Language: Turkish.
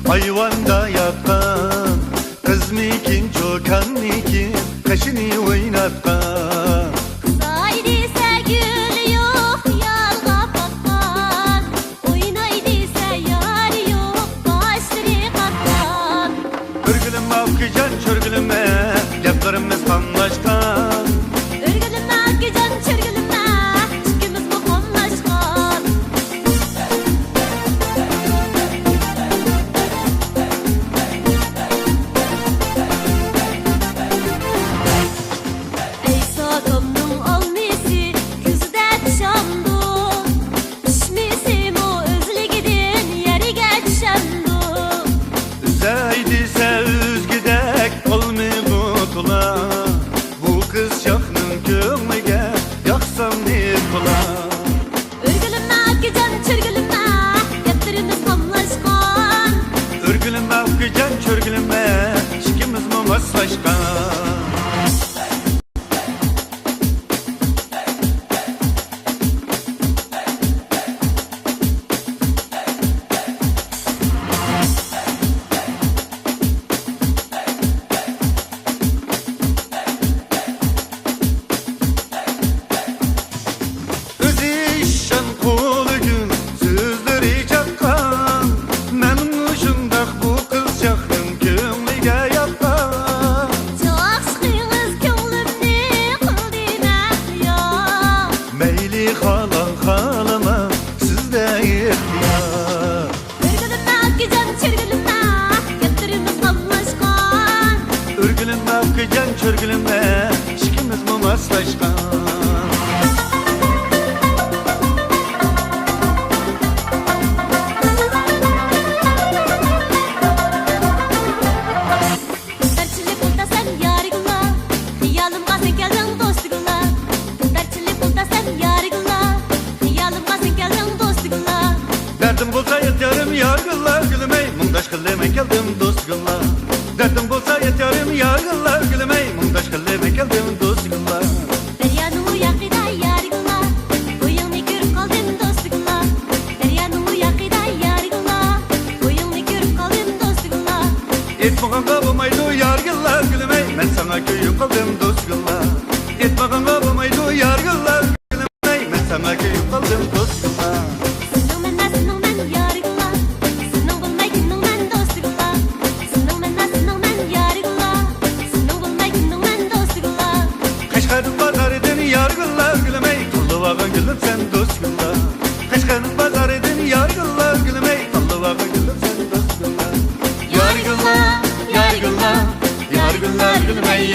Ayvanda yatkan kıznikin çokannikin kaşını oynatkan. Saydıysa gül yok yalga patkan, oynaydıysa yar yok başları katkan. Örgülüm akıcan çörgülüme laflarımız kanlaşkan. Örgülüme akıcan çörgülüme çıkımız muhamlaşkan. Ey sakamның almesi küzde düşamdı, pişmesim o özlegidin yeriga düşamdı. Üzeydiyse üzgüdek olmayıp bu kız şahının kömüge yaksam ne kula. Örgülüme akıcan çörgülüme yaptırımız hamlaşkan. Örgülüm akıcan çörgülüme şikimiz mi maslaşkan. Özişen kolu gün sözleri çakkan. Memnun şundak bu kız şahın kömüge yapkan. Çok sıkıyınız könglimni kıl demek ya. Meyli halan halama sizde ihtiyar. Örgülüme akıcan çörgülüme yaptırımız hamlaşkan. Örgülüm akıcan çörgülüme şikimiz mi maslaşkan. Dertçilik bulda sen yarigula, hiyalımga sen geldin dostugula. Dertçilik bulda sen yarigula, hiyalımga sen geldin dostugula. Derdim bolsa yeterim yargılar gülümey, mundaş kılımay geldim dostgullar. Derdim bolsa yeterim yargılar gülümey, mundaş kılımay geldim dostgullar. Deryanın uyakida yarigula, uyuğunu görüp kaldım dostugula. Deryanın uyakida yarigula, uyuğunu görüp kaldım dostugula. Etmağın kabımaydı yargılar gülümey, ben sana köyüp kaldım dostgullar. Etmağın kabımaydı yargılar gülümey, ben sana köyüp kaldım dostgullar. Sınıng men yarigula, sınıng bulmay gününg men dostugula. Sınıng men yarigula, sınıng bulmay gününg men dostugula. Kaşgarın pazar edin yargılar gülümey, tallıvağın gülüm sen dostgullar. Kaşgarın pazar edin yargılar gülümey, tallıvağın gülüm sen dostgullar. Yargılar, yargılar, yargılar gülümey,